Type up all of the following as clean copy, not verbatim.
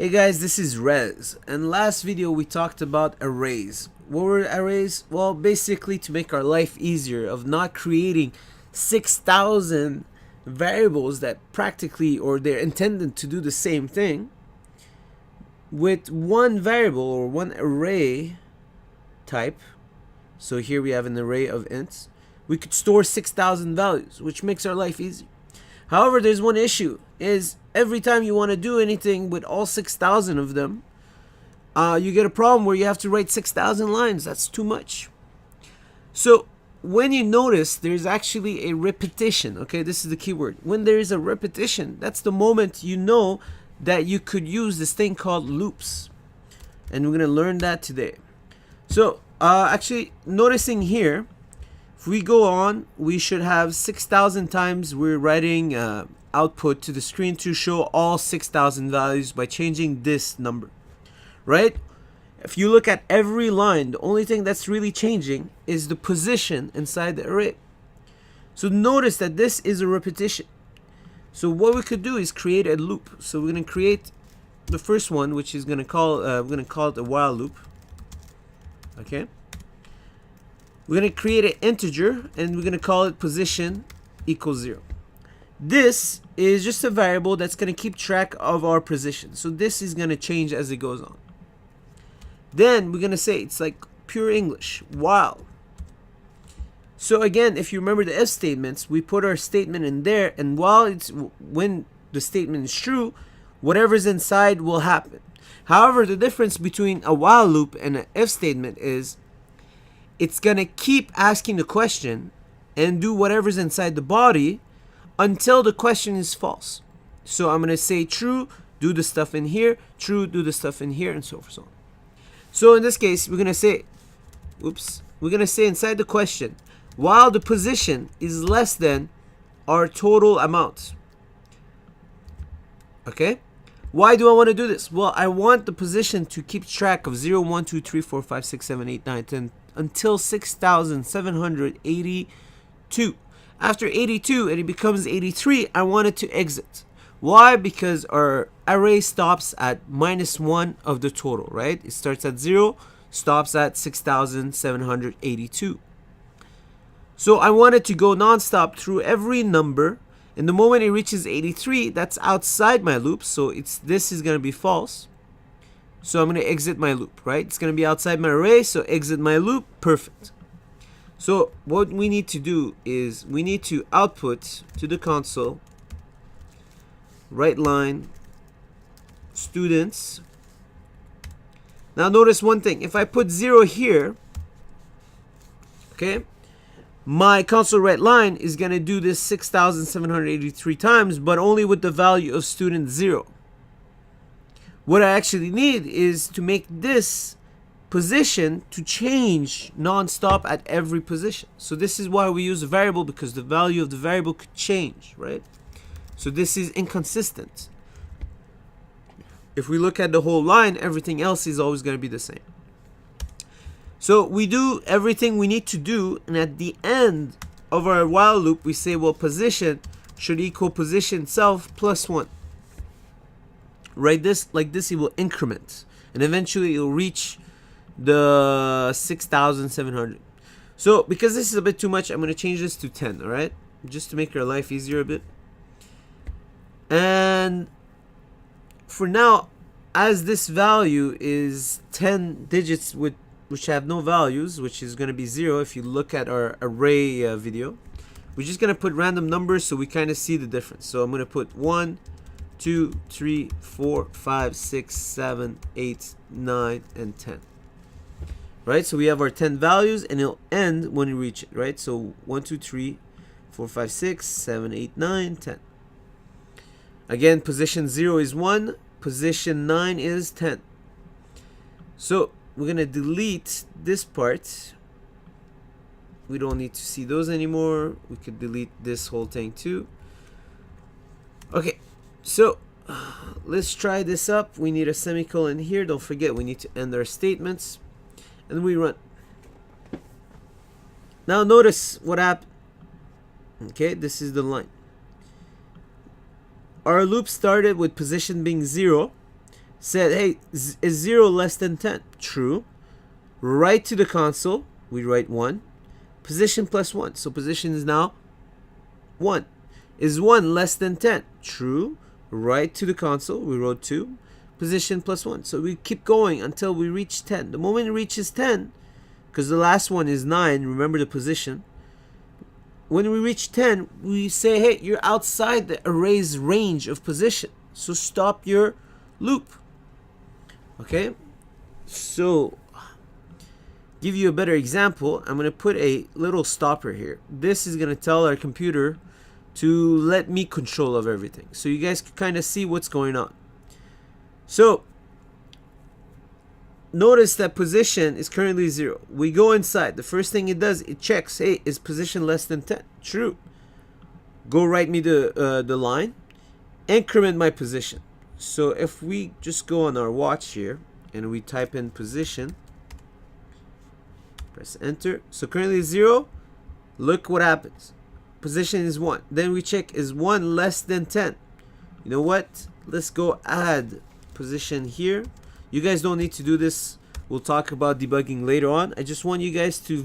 Hey guys, this is Rez, and last video we talked about arrays. What were arrays? Well, basically to make our life easier of not creating 6,000 variables that practically or they're intended to do the same thing with one variable or one array type. So here we have an array of ints. We could store 6,000 values, which makes our life easy. However, there's one issue, is every time you want to do anything with all 6,000 of them, you get a problem where you have to write 6,000 lines. That's too much. So when you notice there's actually a repetition, okay, this is the key word. When there is a repetition, that's the moment you know that you could use this thing called loops. And we're going to learn that today. So actually noticing here, if we go on, we should have 6,000 times we're writing output to the screen to show all 6,000 values by changing this number, right? If you look at every line, the only thing that's really changing is the position inside the array. So notice that this is a repetition. So what we could do is create a loop. So we're going to create the first one, which is going to call we're going to call it a while loop. Okay. We're going to create an integer and we're going to call it position equals 0. This is just a variable that's going to keep track of our position. So this is going to change as it goes on. Then we're going to say, it's like pure English, while. So again, if you remember the if statements, we put our statement in there, and when the statement is true, whatever's inside will happen. However, the difference between a while loop and an if statement is it's going to keep asking the question and do whatever's inside the body until the question is false. So I'm going to say true, do the stuff in here, true, do the stuff in here, and so forth. So in this case, we're going to say, we're going to say inside the question, while the position is less than our total amount. Okay? Why do I want to do this? Well, I want the position to keep track of 0, 1, 2, 3, 4, 5, 6, 7, 8, 9, 10, until 6,782. After 82 and it becomes 83, I want it to exit. Why? Because our array stops at -1 of the total, right? It starts at 0, stops at 6,782. So I want it to go non-stop through every number, and the moment it reaches 83, that's outside my loop, so this is going to be false. So I'm going to exit my loop, right? It's going to be outside my array, so exit my loop. Perfect. So what we need to do is we need to output to the console, write line, students. Now notice one thing. If I put 0 here, okay, my console write line is going to do this 6,783 times, but only with the value of student 0. What I actually need is to make this position to change non-stop at every position. So this is why we use a variable, because the value of the variable could change, right? So this is inconsistent. If we look at the whole line, everything else is always going to be the same. So we do everything we need to do, and at the end of our while loop, we say, well, position should equal position itself plus 1. Right, this like this, it will increment, and eventually it will reach the 6,700. So because this is a bit too much, I'm going to change this to 10, all right? Just to make your life easier a bit. And for now, as this value is 10 digits which have no values, which is going to be 0 if you look at our array video, we're just going to put random numbers so we kind of see the difference. So I'm going to put 1, 2, 3, 4, 5, 6, 7, 8, 9, and 10. Right? So we have our 10 values, and it'll end when we reach it, right? So 1, 2, 3, 4, 5, 6, 7, 8, 9, 10. Again, position 0 is 1, position 9 is 10. So we're going to delete this part. We don't need to see those anymore. We could delete this whole thing too. Okay. So let's try this up. We need a semicolon here. Don't forget, we need to end our statements, and we run. Now notice what happened. Okay, this is the line. Our loop started with position being 0. said, hey, is 0 less than 10? True. Write to the console, we write 1. Position plus 1, so position is now 1. Is 1 less than 10? True. Write to the console, we wrote 2. Position plus 1, so we keep going until we reach 10. The moment it reaches 10, because the last one is 9, remember the position. When we reach 10, we say, hey, you're outside the array's range of position, so stop your loop. Okay, so give you a better example, I'm going to put a little stopper here. This is going to tell our computer to let me control of everything, so you guys can kind of see what's going on. So notice that position is currently 0. We go inside. The first thing it does, it checks, hey, is position less than 10? True. Go write me the line. Increment my position. So if we just go on our watch here and we type in position, press enter. So currently 0. Look what happens. Position is 1. Then we check, is 1 less than 10? You know what? Let's go add position here. You guys don't need to do this. We'll talk about debugging later on. I just want you guys to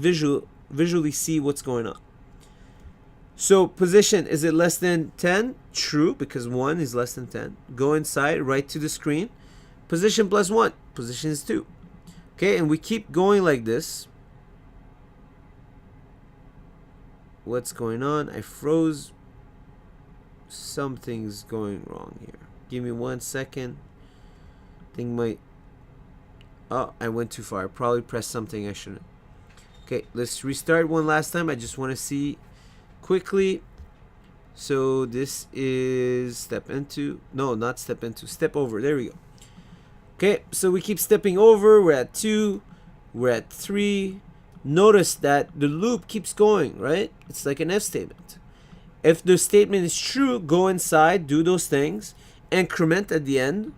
visually see what's going on. So position, is it less than 10? True, because 1 is less than 10. Go inside, right to the screen. Position plus 1. Position is 2. Okay, and we keep going like this. What's going on? I froze. Something's going wrong here. Give me 1 second. Think my... Oh, I went too far. I probably pressed something I shouldn't. Okay, let's restart one last time. I just want to see quickly. So this is step into, no, not step into, step over. There we go. Okay, so we keep stepping over. We're at 2, we're at 3. Notice that the loop keeps going, right? It's like an if statement. If the statement is true, go inside, do those things, increment at the end,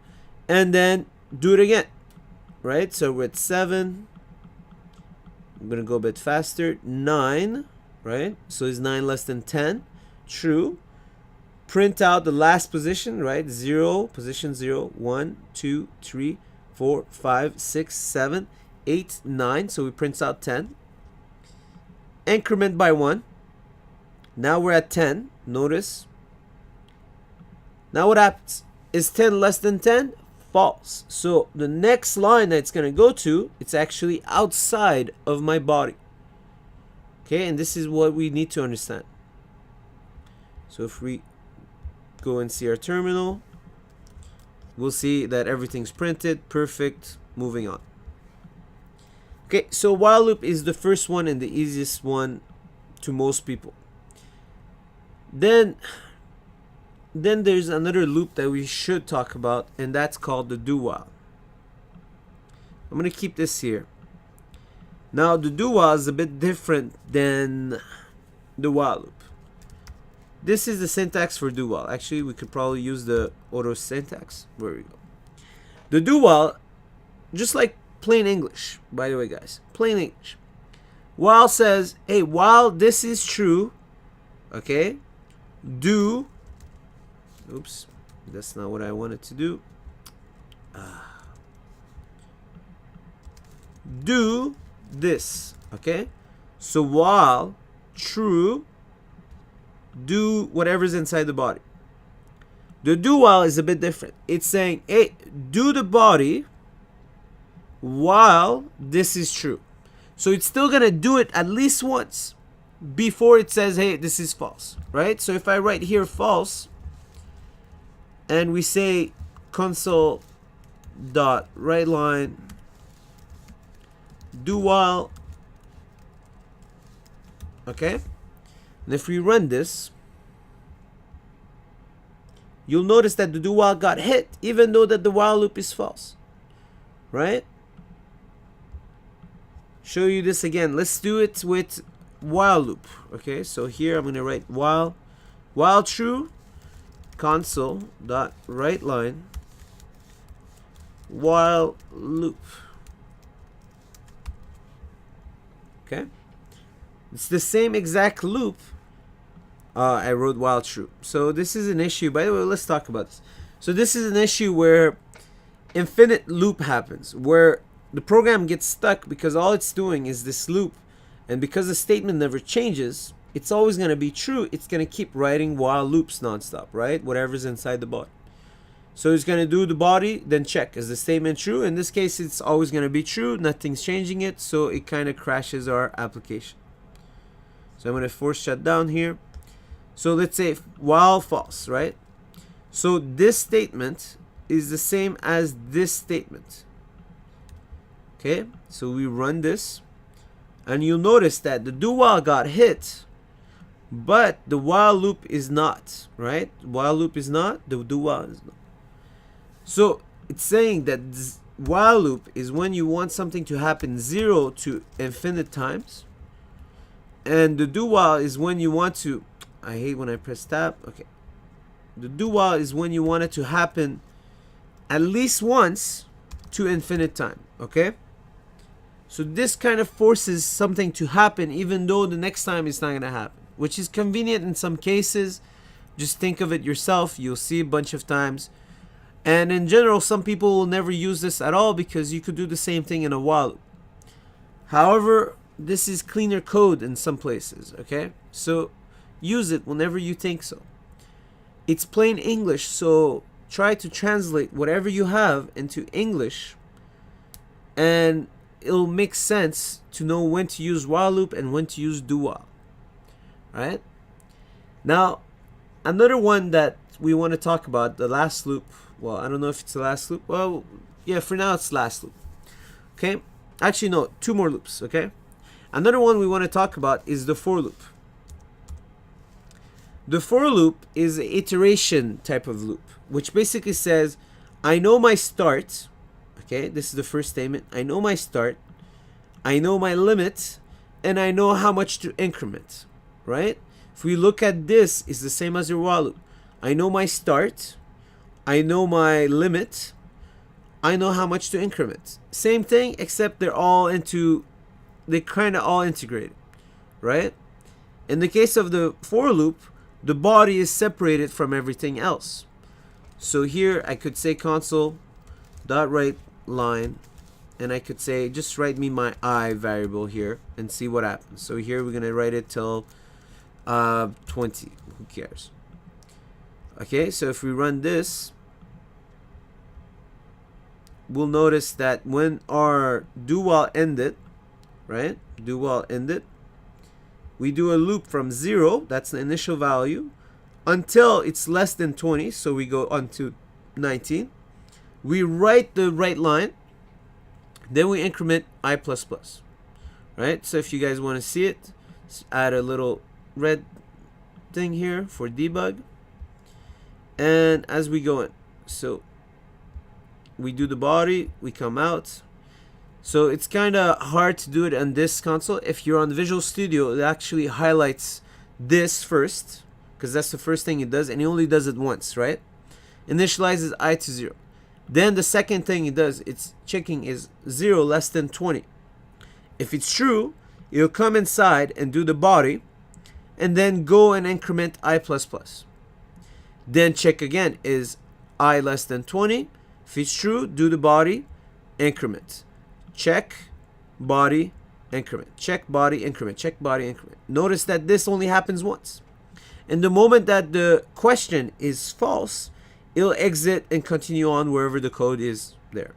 and then do it again, right? So we're at 7. I'm gonna go a bit faster. 9, right? So is 9 less than 10? True. Print out the last position, right? 0, position 0, 1, 2, 3, 4, 5, 6, 7, 8, 9. So we print out 10. Increment by 1. Now we're at 10. Notice. Now what happens? Is 10 less than 10? False. So the next line that it's going to go to, it's actually outside of my body. Okay, and this is what we need to understand. So if we go and see our terminal, we'll see that everything's printed. Perfect. Moving on. Okay, so while loop is the first one and the easiest one to most people. Then there's another loop that we should talk about, and that's called the do while. I'm going to keep this here. Now the do while is a bit different than the while loop. This is the syntax for do while. Actually, we could probably use the auto syntax. There we go. The do while, just like plain English, by the way, guys, plain English. While says, hey, while this is true, okay, do, oops, that's not what I wanted to do. Do this, okay? So while true, do whatever's inside the body. The do while is a bit different. It's saying, hey, do the body while this is true. So it's still gonna do it at least once before it says, hey, this is false, right? So if I write here false and we say console dot write line do while, okay, and if we run this, you'll notice that the do while got hit even though that the while loop is false, right? Show you this again. Let's do it with while loop. Okay, so here I'm going to write while true, console dot write line while loop. Okay, it's the same exact loop. I wrote while true. So this is an issue. By the way, let's talk about this. So this is an issue where infinite loop happens where the program gets stuck because all it's doing is this loop, and because the statement never changes, it's always going to be true. It's going to keep writing while loops nonstop, right? Whatever's inside the body. So it's going to do the body, then check, is the statement true? In this case, it's always going to be true. Nothing's changing it, so it kind of crashes our application. So I'm going to force shut down here. So let's say while false, right? So this statement is the same as this statement. Okay, so we run this, and you'll notice that the do while got hit, but the while loop is not, right? While loop is not, the do while is not. So it's saying that this while loop is when you want something to happen 0 to infinite times, and the do while is when you want to, I hate when I press tab, okay. The do while is when you want it to happen at least once to infinite time, okay? So this kind of forces something to happen even though the next time it's not going to happen, which is convenient in some cases. Just think of it yourself. You'll see a bunch of times. And in general, some people will never use this at all because you could do the same thing in a while loop. However, this is cleaner code in some places, okay? So use it whenever you think so. It's plain English, so try to translate whatever you have into English, and it'll make sense to know when to use while loop and when to use do while. Right? Now, another one that we want to talk about, the last loop. Well, I don't know if it's the last loop. Well, yeah, for now it's last loop. Okay? Actually, no, 2 more loops, okay? Another one we want to talk about is the for loop. The for loop is an iteration type of loop, which basically says, I know my start. Okay, this is the first statement. I know my start, I know my limit, and I know how much to increment, right? If we look at this, it's the same as your while loop. I know my start, I know my limit, I know how much to increment. Same thing, except they're kind of all integrated, right? In the case of the for loop, the body is separated from everything else. So here I could say console.write line, and I could say just write me my I variable here and see what happens. So here we're gonna write it till 20. Who cares? Okay, so if we run this, we'll notice that when our do while ended, right? Do while ended, we do a loop from 0, that's the initial value, until it's less than 20, so we go on to 19. We write the right line, then we increment I++, right? So if you guys want to see it, add a little red thing here for debug. And as we go in, so we do the body, we come out. So it's kind of hard to do it on this console. If you're on Visual Studio, it actually highlights this first, because that's the first thing it does, and it only does it once, right? Initializes I to 0. Then the second thing it does, it's checking is 0 less than 20. If it's true, it'll come inside and do the body, and then go and increment I++. Then check again, is I less than 20? If it's true, do the body, increment. Check, body, increment. Check, body, increment. Check, body, increment. Notice that this only happens once. And the moment that the question is false, it'll exit and continue on wherever the code is there.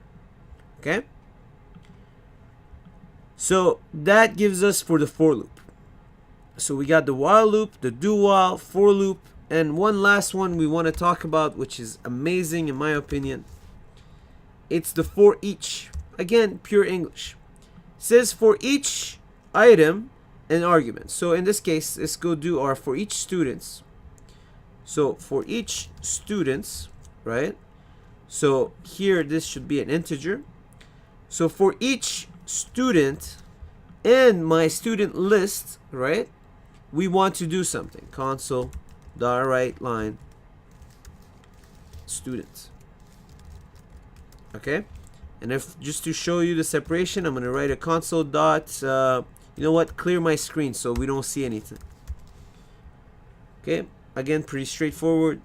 Okay? So that gives us for the for loop. So we got the while loop, the do while, for loop, and one last one we want to talk about, which is amazing in my opinion. It's the for each. Again, pure English. It says for each item an argument. So in this case, let's go do our for each students. So for each students, right? So here this should be an integer. So for each student in my student list, right? We want to do something. Console.write line students. Okay? And if just to show you the separation, I'm going to write a console dot, you know what, clear my screen so we don't see anything. Okay, again, pretty straightforward.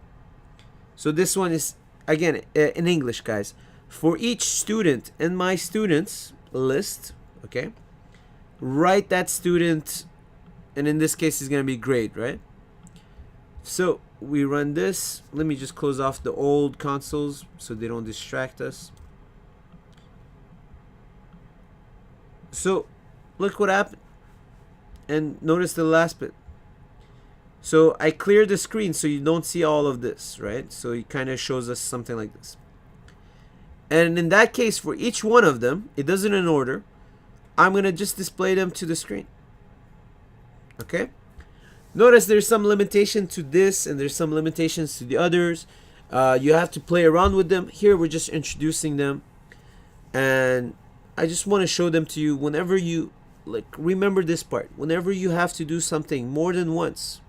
So this one is, again, in English, guys. For each student in my students list, okay, write that student, and in this case it's going to be grade, right? So we run this. Let me just close off the old consoles so they don't distract us. So look what happened, and notice the last bit. So I cleared the screen so you don't see all of this, right? So it kind of shows us something like this. And in that case, for each one of them, it does it in order. I'm going to just display them to the screen. Okay? Notice there's some limitation to this and there's some limitations to the others. You have to play around with them. Here we're just introducing them. And I just want to show them to you whenever you, like, remember this part. Whenever you have to do something more than once,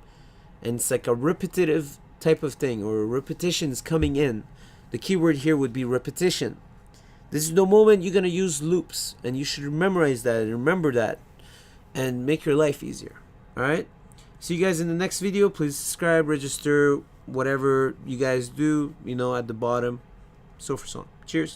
and it's like a repetitive type of thing, or repetition is coming in, the keyword here would be repetition. This is the moment you're going to use loops, and you should memorize that and remember that and make your life easier. Alright? See you guys in the next video. Please subscribe, register, whatever you guys do, you know, at the bottom. So for so on. Cheers.